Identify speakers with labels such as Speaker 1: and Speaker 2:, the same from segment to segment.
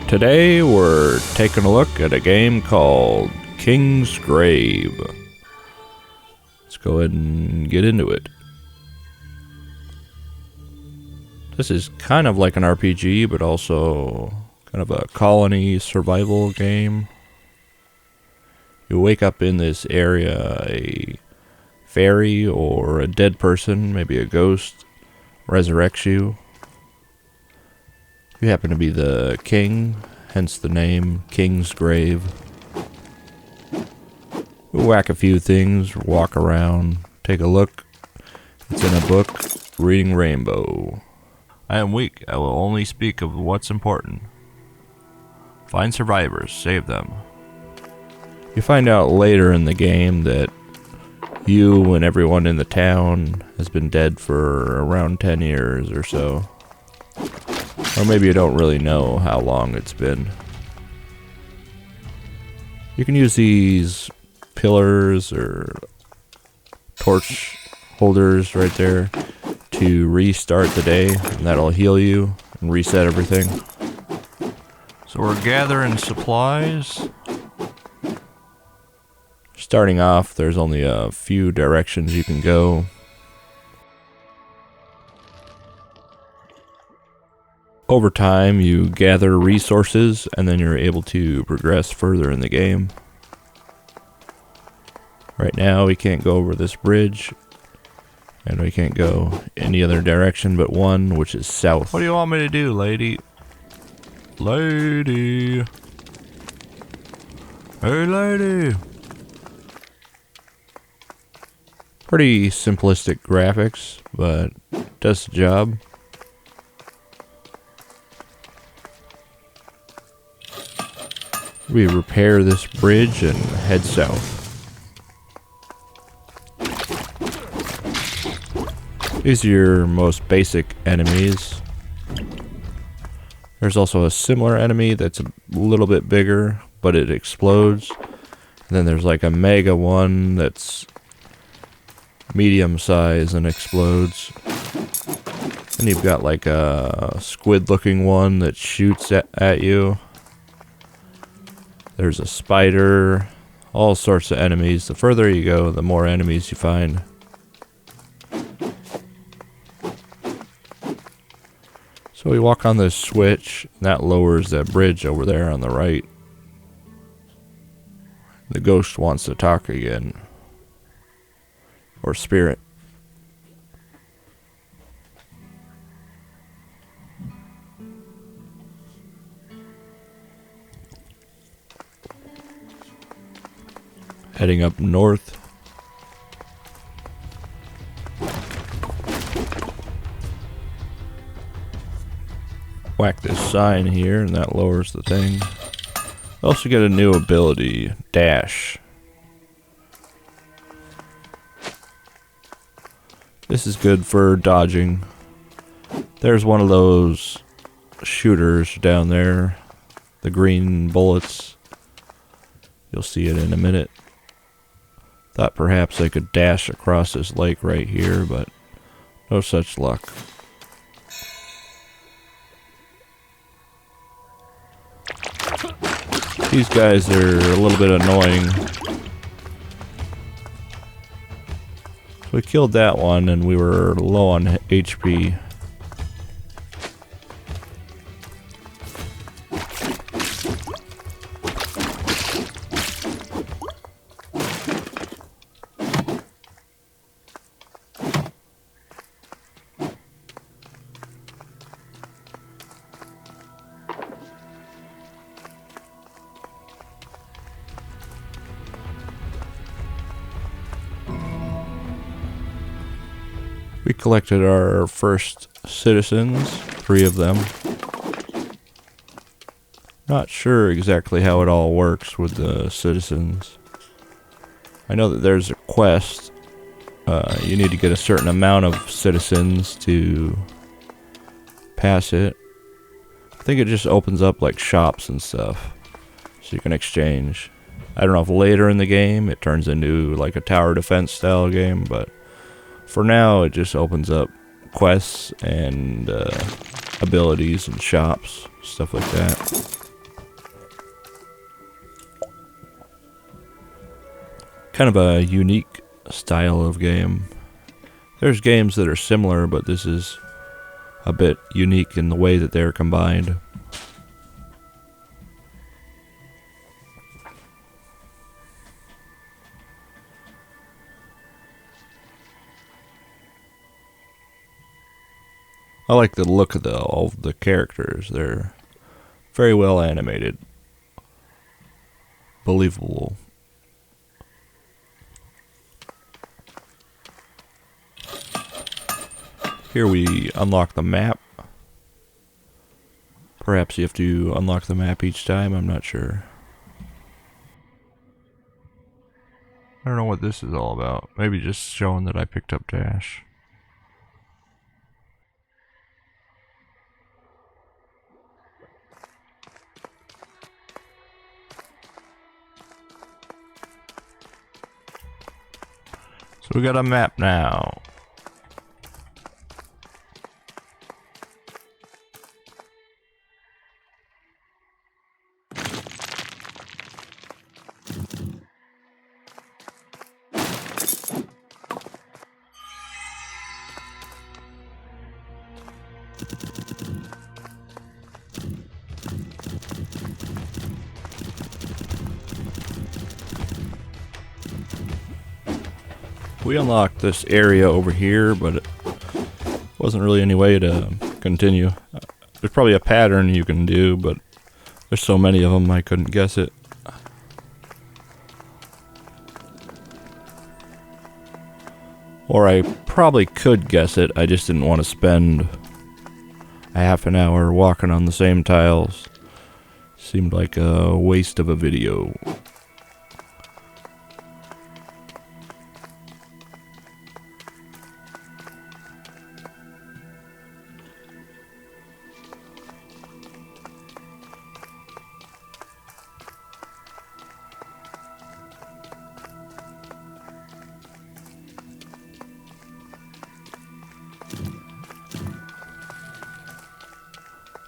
Speaker 1: Today we're taking a look at a game called Kingsgrave. Let's go ahead and get into it. This is kind of like an RPG, but also kind of a colony survival game. You wake up in this area, a fairy or a dead person, maybe a ghost, resurrects you. You happen to be the king, hence the name Kingsgrave. We whack a few things, walk around, take a look. It's in a book, Reading Rainbow. I am weak. I will only speak of what's important. Find survivors, save them. You find out later in the game that you and everyone in the town has been dead for around 10 years or so. Or maybe you don't really know how long it's been. You can use these pillars or torch holders right there to restart the day, and that'll heal you and reset everything. So we're gathering supplies. Starting off, there's only a few directions you can go. Over time, you gather resources, and then you're able to progress further in the game. Right now, we can't go over this bridge, and we can't go any other direction but one, which is south. What do you want me to do, lady? Lady! Hey, lady! Pretty simplistic graphics, but does the job. We repair this bridge and head south. These are your most basic enemies. There's also a similar enemy that's a little bit bigger, but it explodes. And then there's like a mega one that's medium size and explodes. And you've got like a squid looking one that shoots at you. There's a spider, all sorts of enemies. The further you go, the more enemies you find. So we walk on this switch, and that lowers that bridge over there on the right. The ghost wants to talk again. Or spirit. Heading up north. Whack this sign here, and that lowers the thing. Also get a new ability, dash. This is good for dodging. There's one of those shooters down there. The green bullets. You'll see it in a minute. Thought perhaps I could dash across this lake right here, but no such luck. These guys are a little bit annoying. So we killed that one and we were low on HP. We collected our first citizens, 3 of them. Not sure exactly how it all works with the citizens. I know that there's a quest. You need to get a certain amount of citizens to pass it. I think it just opens up like shops and stuff, so you can exchange. I don't know if later in the game it turns into like a tower defense style game, but for now it just opens up quests and abilities and shops, stuff like that. kind of a unique style of game. There's games that are similar, but this is a bit unique in the way that they're combined. I like the look of all of the characters. They're very well animated. Believable. Here we unlock the map. Perhaps you have to unlock the map each time, I'm not sure. I don't know what this is all about. Maybe just showing that I picked up Dash. So we got a map now. We unlocked this area over here, but it wasn't really any way to continue. There's probably a pattern you can do, but there's so many of them I couldn't guess it. Or I probably could guess it, I just didn't want to spend a half an hour walking on the same tiles. Seemed like a waste of a video.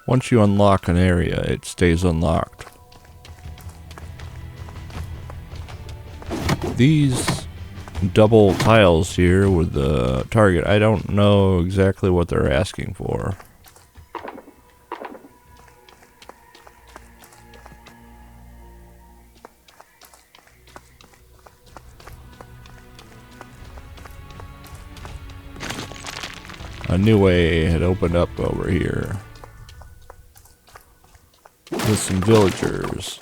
Speaker 1: Once you unlock an area, it stays unlocked. These double tiles here with the target, I don't know exactly what they're asking for. A new way had opened up over here. With some villagers.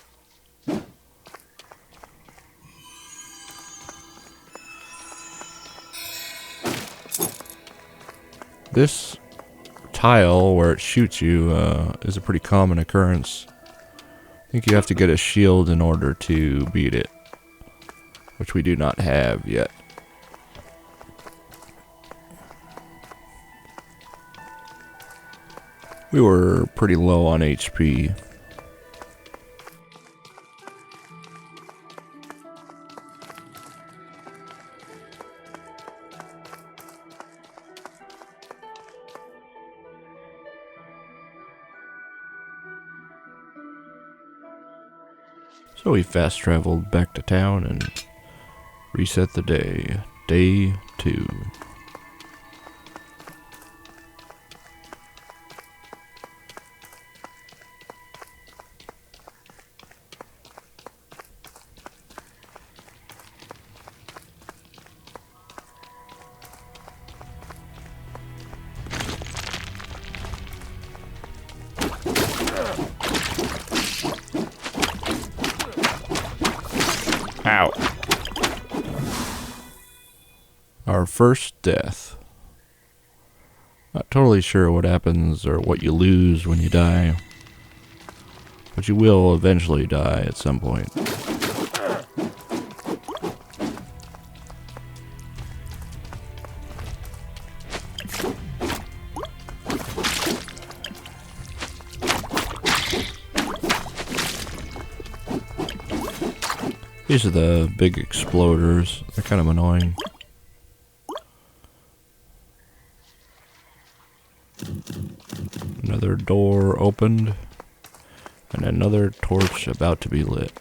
Speaker 1: This tile where it shoots you is a pretty common occurrence. I think you have to get a shield in order to beat it, which we do not have yet. We were pretty low on HP. So we fast traveled back to town and reset the day. Day 2. Ow. Our first death. Not totally sure what happens or what you lose when you die, but you will eventually die at some point. These are the big exploders. They're kind of annoying. Another door opened, and another torch about to be lit.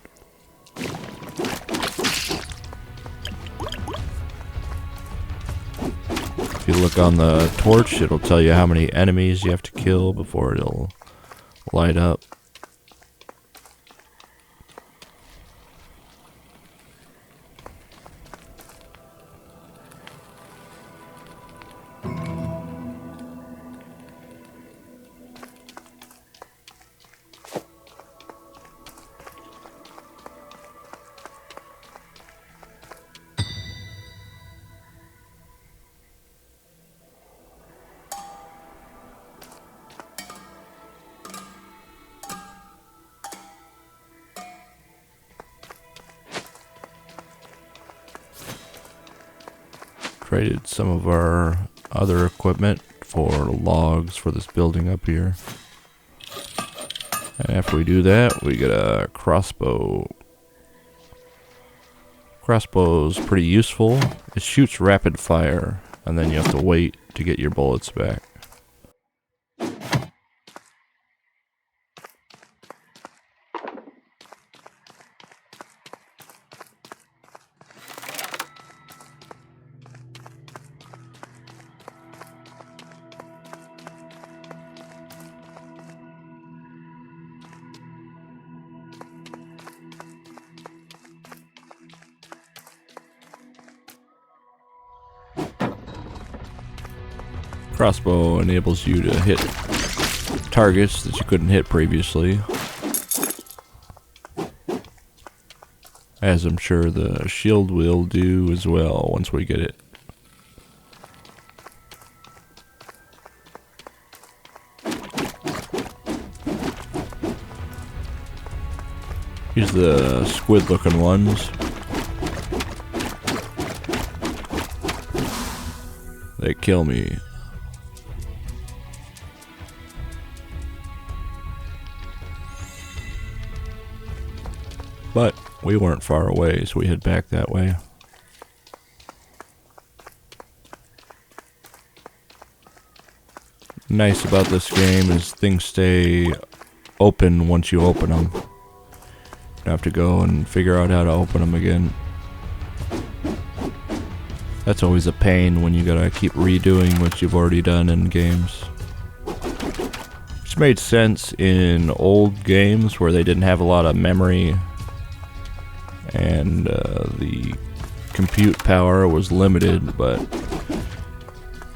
Speaker 1: If you look on the torch, it'll tell you how many enemies you have to kill before it'll light up. Traded some of our other equipment for logs for this building up here. And after we do that, we get a crossbow. Crossbow's pretty useful. It shoots rapid fire, and then you have to wait to get your bullets back. Crossbow enables you to hit targets that you couldn't hit previously, as I'm sure the shield will do as well once we get it. Here's the squid looking ones. They kill me. But we weren't far away, so we head back that way. Nice about this game is things stay open once you open them. You don't have to go and figure out how to open them again. That's always a pain when you gotta keep redoing what you've already done in games. Which made sense in old games where they didn't have a lot of memory and the compute power was limited, but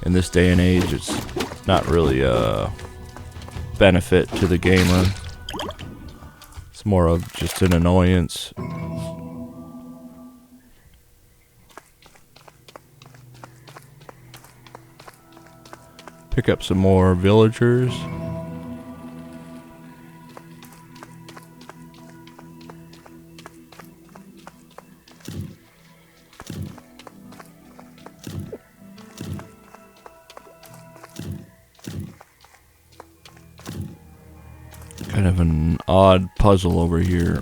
Speaker 1: in this day and age it's not really a benefit to the gamer. It's more of just an annoyance. Pick up some more villagers. Kind of an odd puzzle over here.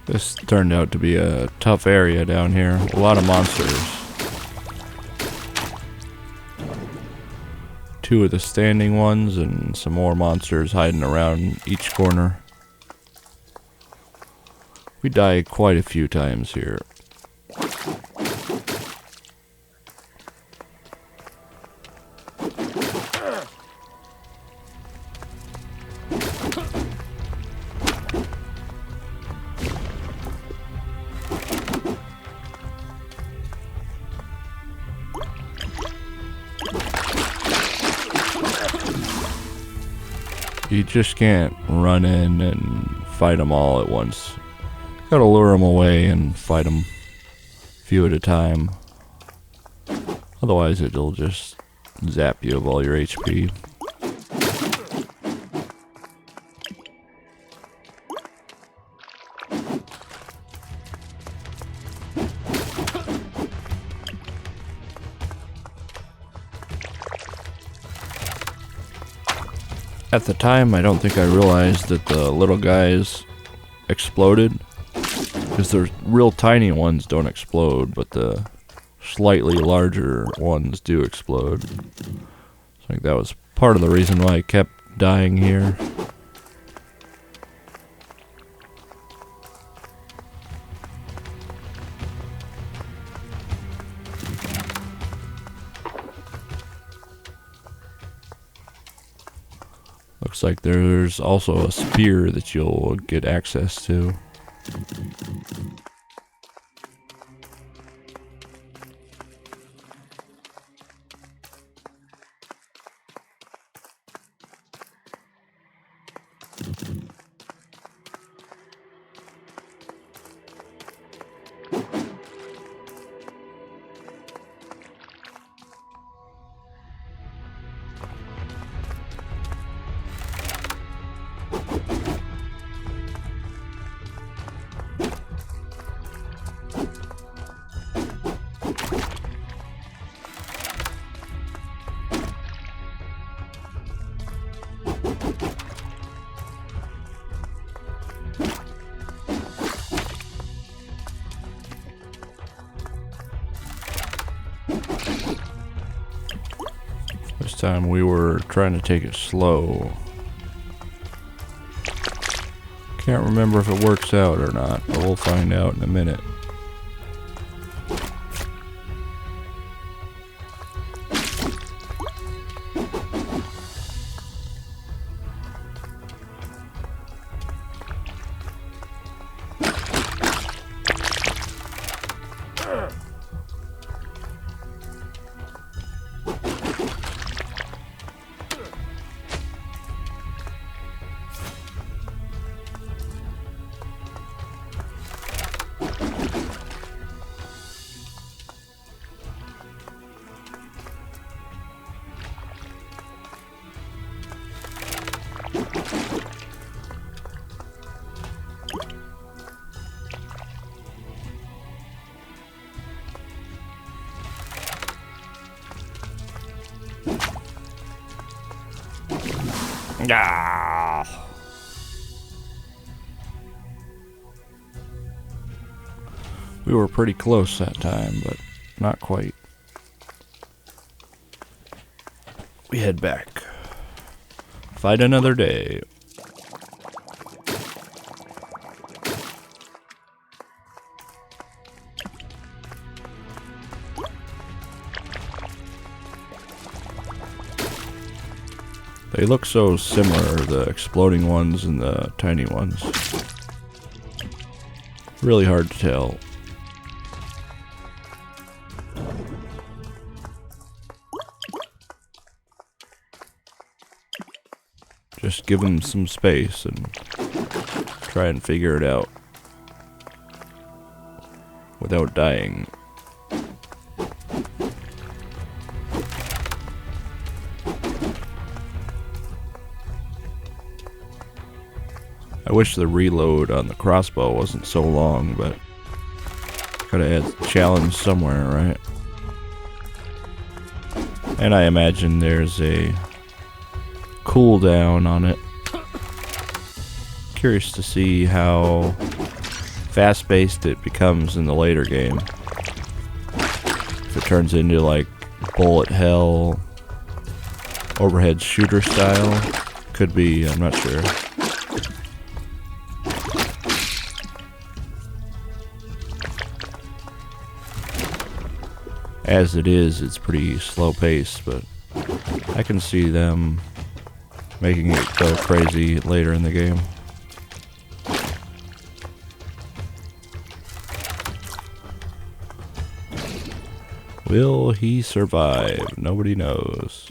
Speaker 1: This turned out to be a tough area down here. A lot of monsters. 2 of the standing ones and some more monsters hiding around each corner. We die quite a few times here. You just can't run in and fight them all at once. Gotta lure them away and fight them a few at a time. Otherwise it'll just zap you of all your HP. At the time, I don't think I realized that the little guys exploded, because the real tiny ones don't explode, but the slightly larger ones do explode. I think that was part of the reason why I kept dying here. Looks like there's also a spear that you'll get access to. This time we were trying to take it slow. Can't remember if it works out or not, but we'll find out in a minute. Ah. We were pretty close that time, but not quite. We head back. Fight another day. They look so similar, the exploding ones and the tiny ones. Really hard to tell. Just give them some space and try and figure it out without dying. I wish the reload on the crossbow wasn't so long, but gotta add a challenge somewhere, right? And I imagine there's a cooldown on it. Curious to see how fast-paced it becomes in the later game. If it turns into like bullet hell, overhead shooter style. Could be, I'm not sure. As it is, it's pretty slow paced, but I can see them making it go crazy later in the game. Will he survive? Nobody knows.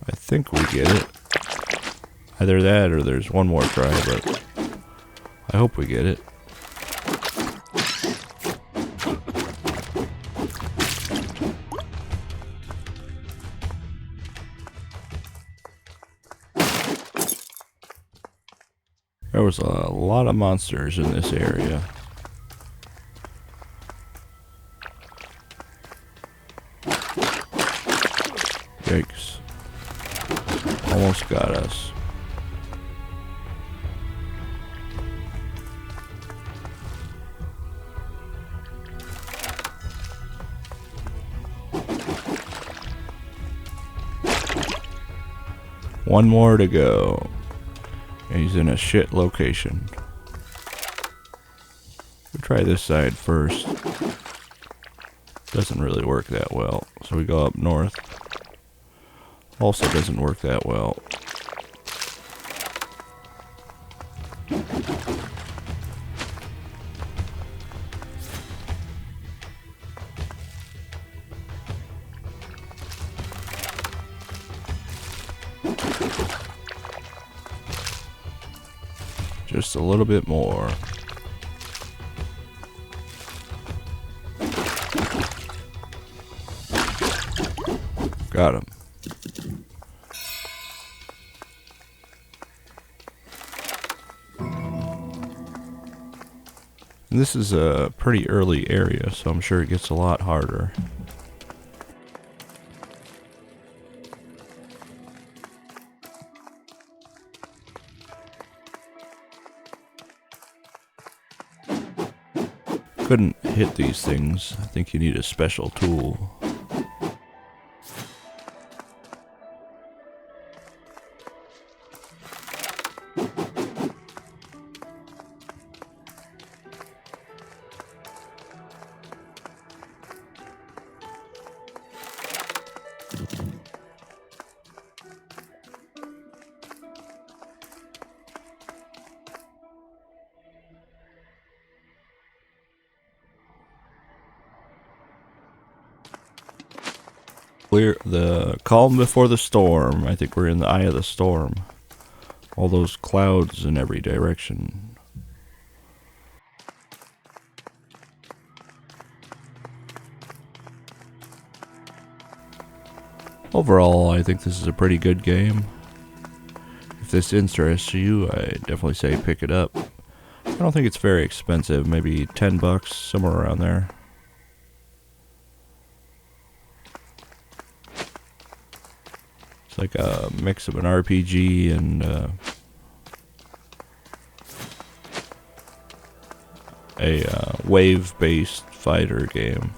Speaker 1: I think we get it. Either that or there's one more try, but I hope we get it. There was a lot of monsters in this area. Yikes. Almost got us. One more to go. He's in a shit location. We'll try this side first. Doesn't really work that well. So we go up north. Also doesn't work that well. Just a little bit more. Got him. And this is a pretty early area, so I'm sure it gets a lot harder. Couldn't hit these things. I think you need a special tool. We're the calm before the storm. I think we're in the eye of the storm. All those clouds in every direction. Overall, I think this is a pretty good game. If this interests you, I definitely say pick it up. I don't think it's very expensive, maybe $10, somewhere around there. It's like a mix of an RPG and a wave-based fighter game.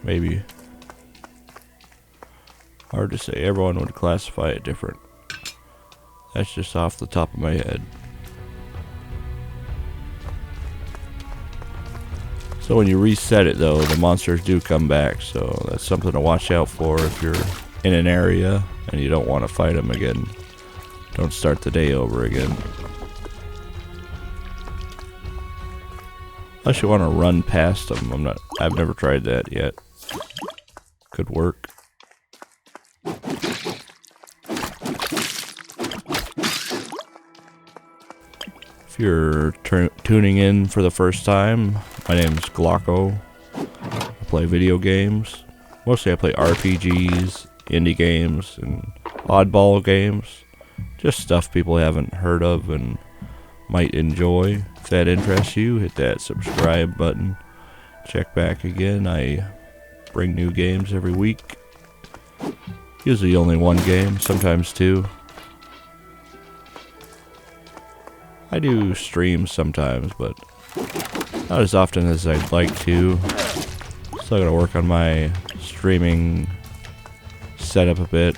Speaker 1: Maybe. Hard to say. Everyone would classify it different. That's just off the top of my head. So when you reset it though, the monsters do come back, so that's something to watch out for if you're in an area and you don't want to fight them again. Don't start the day over again. Unless you want to run past them. I've never tried that yet. Could work. If you're tuning in for the first time, my name's Glako. I play video games. Mostly I play RPGs, indie games, and oddball games. Just stuff people haven't heard of and might enjoy. If that interests you, hit that subscribe button. Check back again. I bring new games every week. Usually only one game, sometimes two. I do streams sometimes, but not as often as I'd like to. Still gotta work on my streaming setup a bit.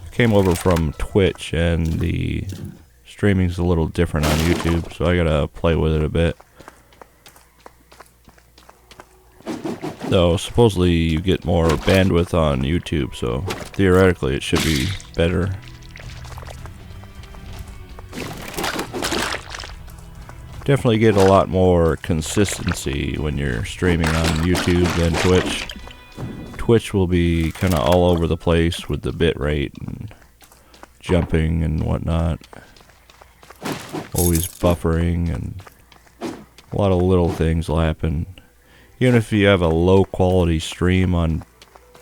Speaker 1: I came over from Twitch and the streaming's a little different on YouTube, so I gotta play with it a bit. Though supposedly you get more bandwidth on YouTube, so theoretically it should be better. Definitely get a lot more consistency when you're streaming on YouTube than Twitch. Twitch will be kind of all over the place with the bit rate and jumping and whatnot. Always buffering, and a lot of little things will happen. Even if you have a low quality stream on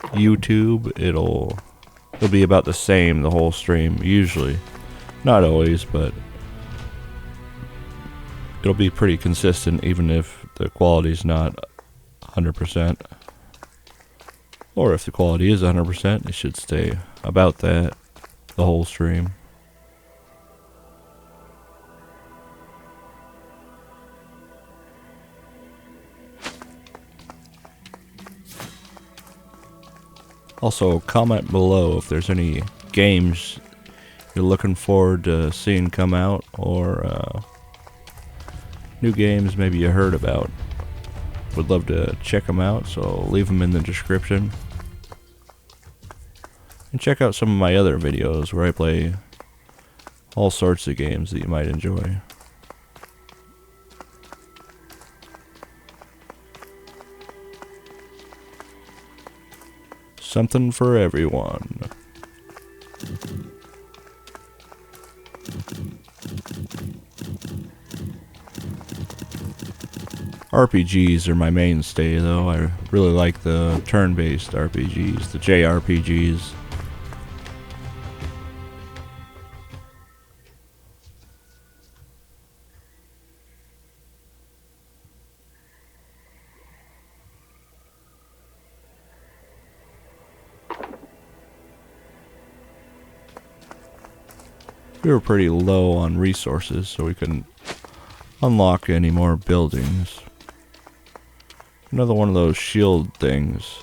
Speaker 1: YouTube, it'll be about the same the whole stream, usually. Not always, but it'll be pretty consistent even if the quality's not 100%. Or if the quality is 100%, it should stay about that. the whole stream. Also, comment below if there's any games you're looking forward to seeing come out, or new games maybe you heard about. Would love to check them out, so leave them in the description. And check out some of my other videos where I play all sorts of games that you might enjoy. Something for everyone. RPGs are my mainstay, though. I really like the turn-based RPGs, the JRPGs. We were pretty low on resources, so we couldn't unlock any more buildings. Another one of those shield things.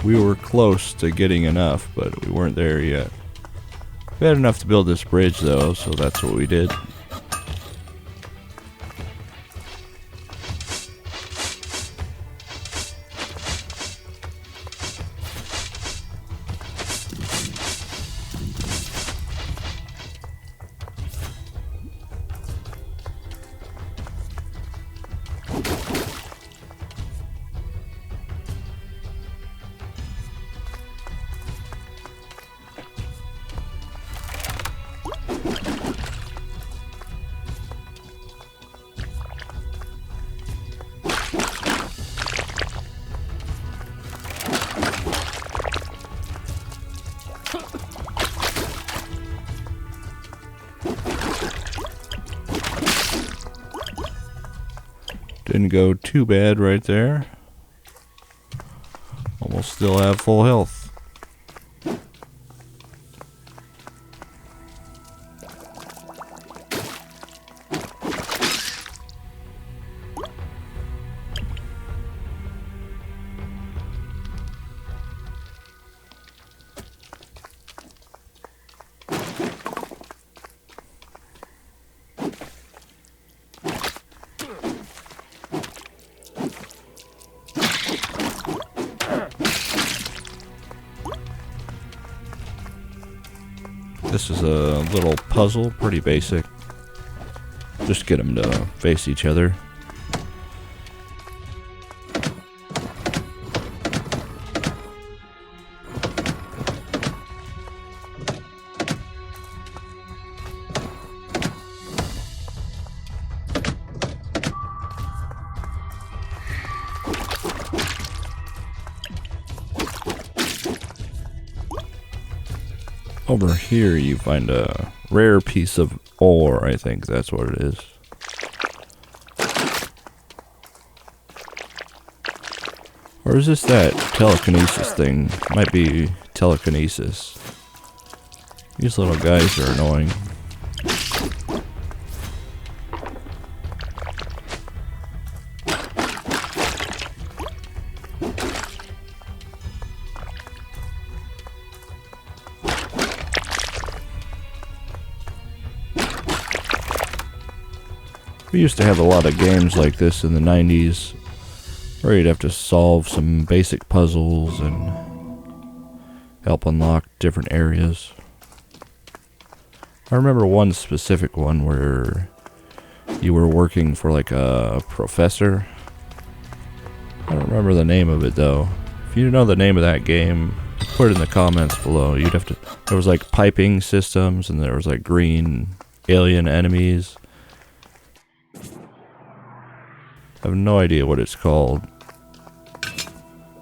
Speaker 1: We were close to getting enough, but we weren't there yet. We had enough to build this bridge, though, so that's what we did. Didn't go too bad right there. Almost still have full health. This is a little puzzle, pretty basic. Just get them to face each other. Over here you find a rare piece of ore, I think that's what it is. Or is this that telekinesis thing? Might be telekinesis. These little guys are annoying. We used to have a lot of games like this in the 90s, where you'd have to solve some basic puzzles and help unlock different areas. I remember one specific one where you were working for like a professor. I don't remember the name of it though. If you know the name of that game, put it in the comments below. You'd have to. There was like piping systems, and there was like green alien enemies. I have no idea what it's called.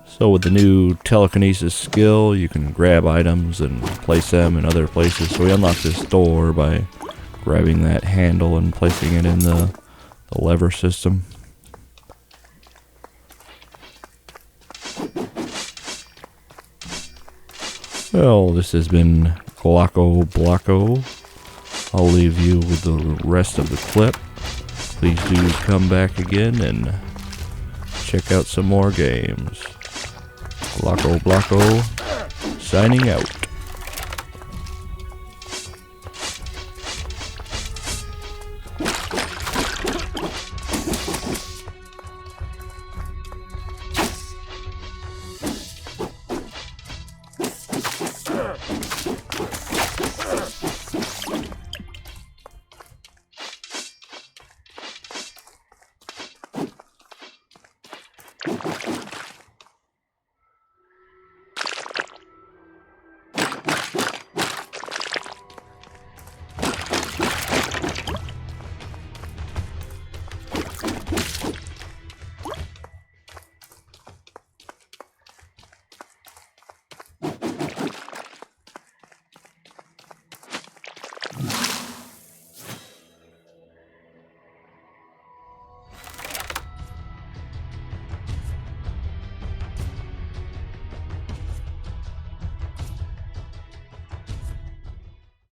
Speaker 1: So with the new telekinesis skill, you can grab items and place them in other places. So we unlocked this door by grabbing that handle and placing it in the lever system. Well, this has been GlakoBlako. I'll leave you with the rest of the clip. Please do come back again and check out some more games. GlakoBlako signing out.